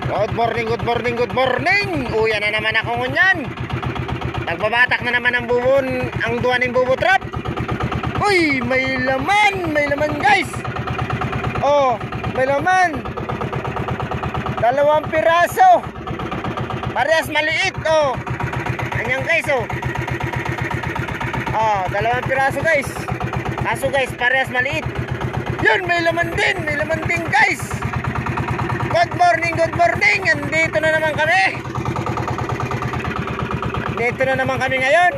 Good morning, good morning, good morning. Uyan na naman ako ngunyan. Nagbabatak na naman ang bubon, ang duwaning bubutrap. Uy, may laman guys. Oh, may laman. 2 piraso. Parehas maliit, oh. Anyang guys, oh. Oh, 2 piraso guys. Kaso guys, parehas maliit. Yun, may laman din guys. Good morning, good morning. Andito na naman kami. Dito na naman kami ngayon.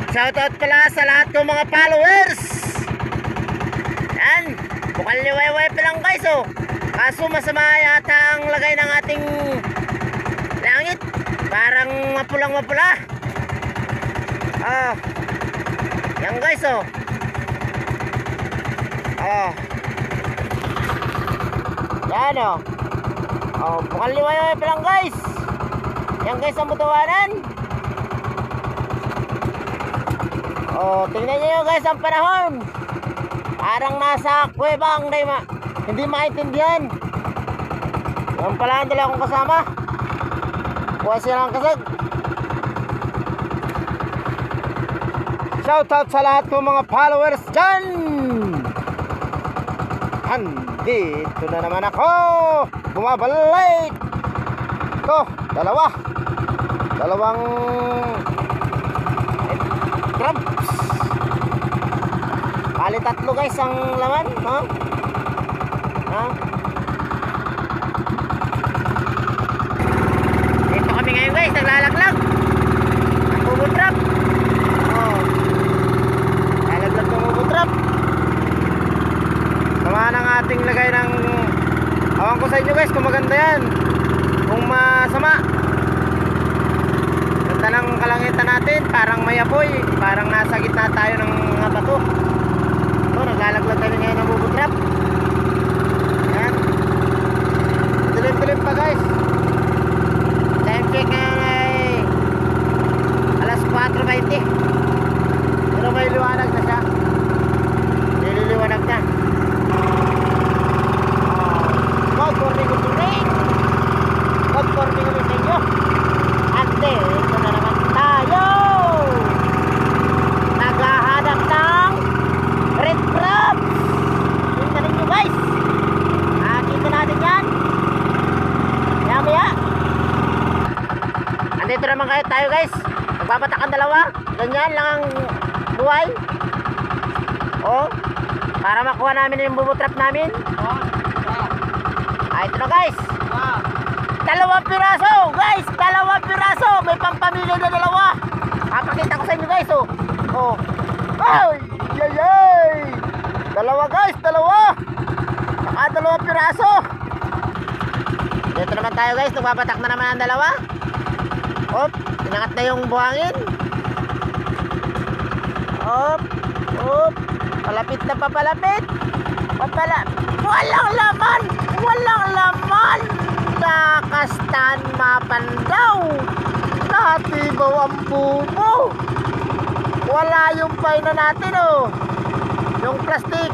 Shoutout pala sa lahat ng mga followers. Yan, bukal liwayway pa lang guys, oh. Kaso masama yata ang lagay ng ating langit. Parang mapulang-mapula. Yan guys, oh. Yan, oh. Bukal liwayway pa lang guys. Yan guys ang butuwanan. Tingnan nyo guys ang panahon. Parang nasa kuwebang hindi maintindihan. Yan pala ang dala kong kasama. Kuha siya ng kasag. Shoutout sa lahat ng mga followers dyan. Andito na naman ako. Bumabalik. Ito, dalawang crabs. Bali 3 guys ang laman, ha? Dito kami ngayon guys, naglalaglag. Ang bubutrap. Lalaglag ng bubutrap. Sama ng ating lagay ng awan ko sa inyo guys kung maganda yan. Kung masama. Ganda ng kalangitan natin, parang may apoy. Parang nasa gitna tayo ng mga bato. Naglalaglag kami ngayon ng bubutrap. Yan. Dilim-dilim pa guys. Time check ngayon ay alas 4:20. Pero may liwanag na siya. Nililiwanag na. Good morning, good morning. Good morning ulit sa inyo. Ante, ito na naman tayo. Naghahanap ng red crab. Tingnan ninyo guys. Nakikita natin yan. Maya. Andito naman kayo tayo guys. Magbabatak ang 2. Ganyan lang ang buhay. Para makuha namin yung bubutrap namin. Ito na guys. 2 piraso guys. 2 piraso. May pampamilya na 2. Papakita ko sa inyo guys. Ay, yay. 2 guys, 2. Saka 2 piraso. Dito naman tayo guys. Nagbabatak na naman ang 2. Inangat na yung buhangin. Palapit na papalapit. Walang laman. Nakastan mapandaw. Natibaw ang bubo. Wala yung paina natin, oh. Yung plastic.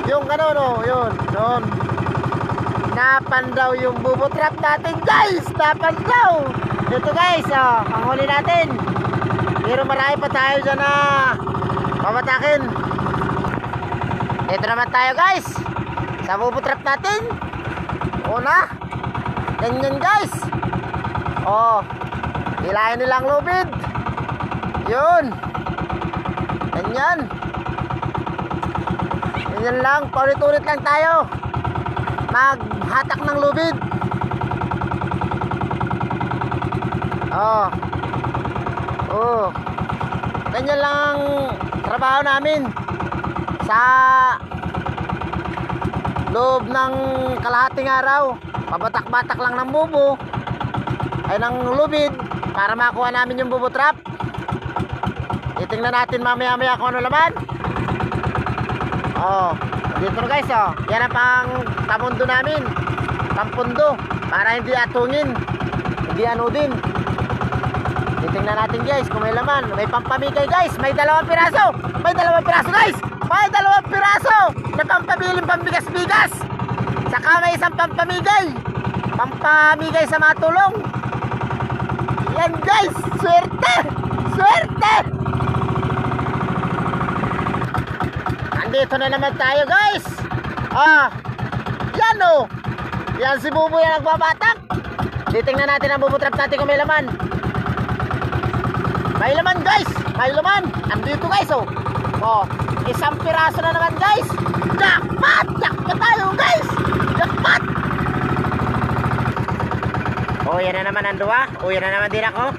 Yung yun. Napandaw yung bubutrap natin guys. Napandaw. Ito guys, ang huli natin. Pero marami pa tayo dyan na pabatakin. Ito naman tayo guys sa bubutrap natin. Una, ganyan guys. Hilahin nilang lubid. Yun. Ganyan lang, paulit-ulit lang tayo maghatak ng lubid. Ganyan lang ang trabaho namin sa loob ng kalahating araw. Pabatak-batak lang ng bubo ay ng lubid para makuha namin yung bubutrap. Titingnan natin mamaya-maya kung ano laman. Dito na guys, yan ang pang tamundo namin, pampundo, para hindi atungin, hindi anudin. Titingnan natin guys kung may laman. May pampamigay guys, may 2 piraso. May 2 piraso guys. May 2 piraso na pampabiling pambigas-bigas. Saka may isang pampamigay. Pampamigay sa mga tulong. Yan guys, swerte! Swerte! Andito na naman tayo guys. Yan o. Yan si Buboy ang nagbabatak. Titingnan natin ang bubutrap natin kung may laman. May laman guys. May laman. Andito guys oh. Isang piraso na naman guys. Jackpot! Jackpot tayo guys. Jackpot! Yan na naman ang duwa. Yan na naman din ako.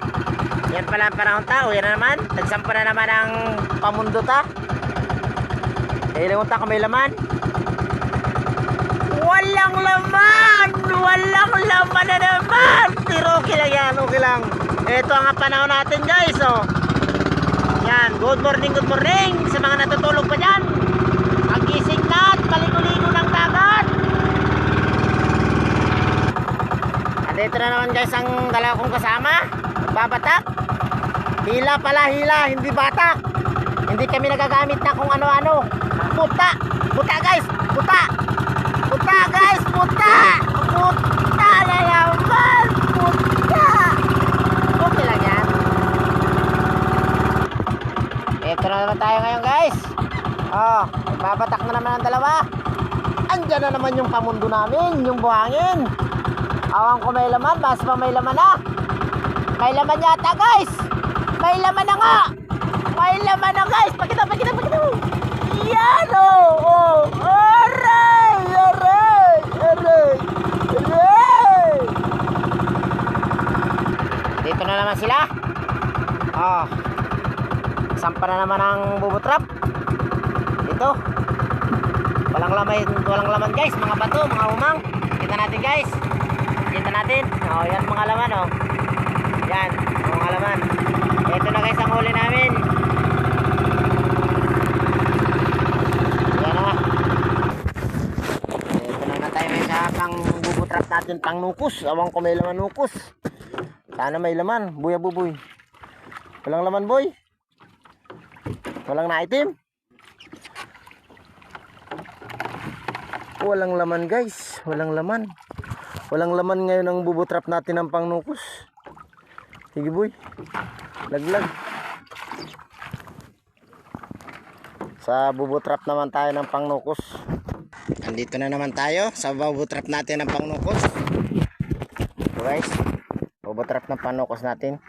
Yan pala ang panahon ta. Yan na naman. Nagsampa na naman ang pamundo ta. Ilang unta kung may laman. Walang laman. Walang laman na naman. Pero okay lang yan. Okay lang. Ito ang panahon natin guys. Yan. Good morning sa mga natutulog pa dyan. Magising na at maligo-ligo ng dagat. At ito na naman guys ang dalawa kong kasama. Babatak. Hila pala, hila. Hindi batak. Hindi kami nagagamit na kung ano-ano. Puta. Puta guys. Puta. Puta guys. Puta. Puta na naman. Puta. Okay lang yan. Ito na naman tayo ngayon guys. Babatak na naman ang dalawa. Andyan na naman yung pamundo namin. Yung buhangin. Awang ko may laman. Basta pa may laman na. May laman yata guys. May laman na nga. May laman na guys. Pakita mo. Yan o. Aray. Dito na naman sila. Sampa na naman ang bubutrap. Ito. Walang laman guys. Mga bato, mga umang. Kita natin guys. Kita natin. Yan mga laman Yan, mga laman. Ito na guys ang huli namin. Yan na. Ito na tayo sa pang bubutrap natin, pang nukos. Awang ko may laman nukos. Sana may laman. Buya Buboy. Walang laman boy. Walang naitim. Walang laman guys. Walang laman. Walang laman ngayon ang bubutrap natin ng pang nukos. Sige boy. Laglag. Sa bubutrap naman tayo ng pangnukos. Andito na naman tayo sa bubutrap natin ng pangnukos. So guys, bubutrap ng pangnukos natin.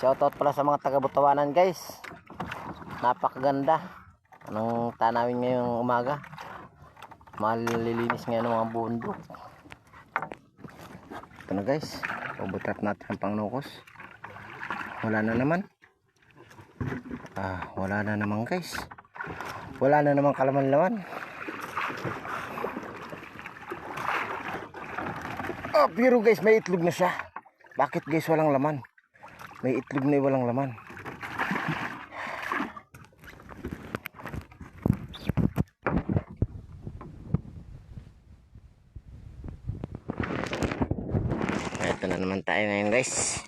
Shoutout pala sa mga taga Butawanan guys. Napakaganda. Anong tanawin ngayong umaga. Malilinis ngayon ng mga bundok. Ito na guys, bubutrap natin ang pangnukos. Wala na naman. Wala na naman guys. Wala na naman kalaman-laman. Pero guys, may itlog na siya. Bakit guys walang laman? May itlog na walang laman. Ito na naman tayo ngayon guys.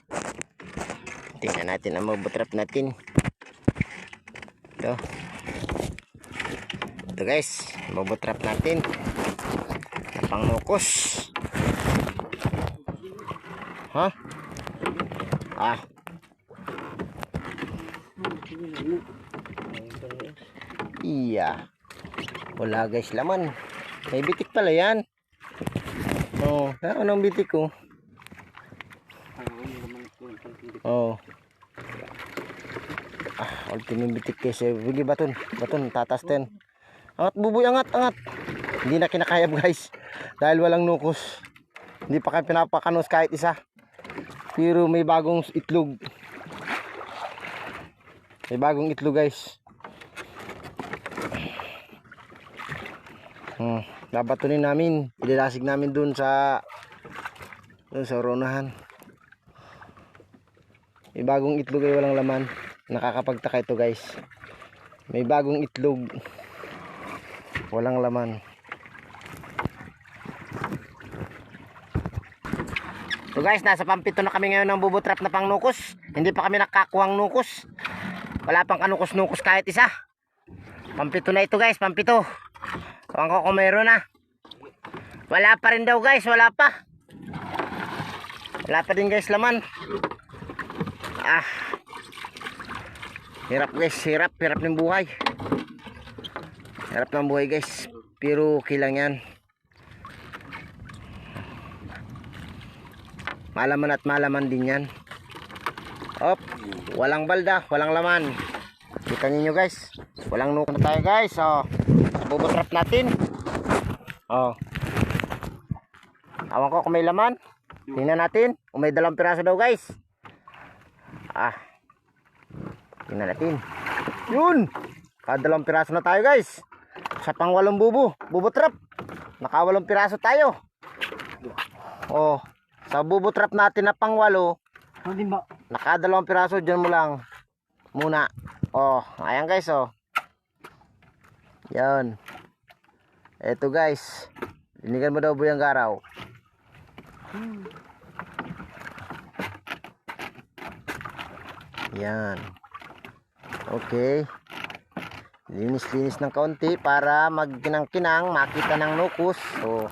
Tingnan natin ang bubutrap natin. Ito guys, bubutrap natin ang pangnukos. Iya. Wala guys laman. May bitik pala yan. Anong bitik ko? Ultimate bitik kasi. Bigi baton, tatas 10. Angat Buboy, angat. Hindi na kinakayab guys. Dahil walang nukos. Hindi pa kayo pinapakanos kahit isa. Pero may bagong itlog. May bagong itlog guys. Babatunin namin. Idilasig namin dun sa uronahan. May bagong itlog ay walang laman. Nakakapagtaka ito guys. May bagong itlog. Walang laman. So guys, nasa pampito na kami ngayon ng bubutrap na pangnukos. Hindi pa kami nakakuhang nukos. Wala pang kanukos-nukos kahit isa. Pampito na ito guys, pampito. Kung ko kung meron na. Wala pa rin daw guys, wala pa. Wala pa din guys laman. Hirap guys, hirap ng buhay. Hirap ng buhay guys. Pero okay lang yan. Malaman at malaman din yan. Op, walang balda, walang laman. Kita niyo guys, walang nukan tayo guys. Oh, bubutrap natin. Oh. Awan ko kung may laman. Tingnan natin kung may dalang piraso daw guys. Tingnan natin. Yun, kadalawang piraso na tayo guys. Sa pangwalong bubutrap. Nakawalong piraso tayo. Oh, sa bubutrap natin na pangwalo, nakadalawang piraso, dyan mo lang muna. Oh, ayan guys, oh. Yan. Eto guys. Dinigan mo daw buyang garaw. Yan. Okay. Linis-linis ng kaunti para magkinang-kinang makita ng nukus. So,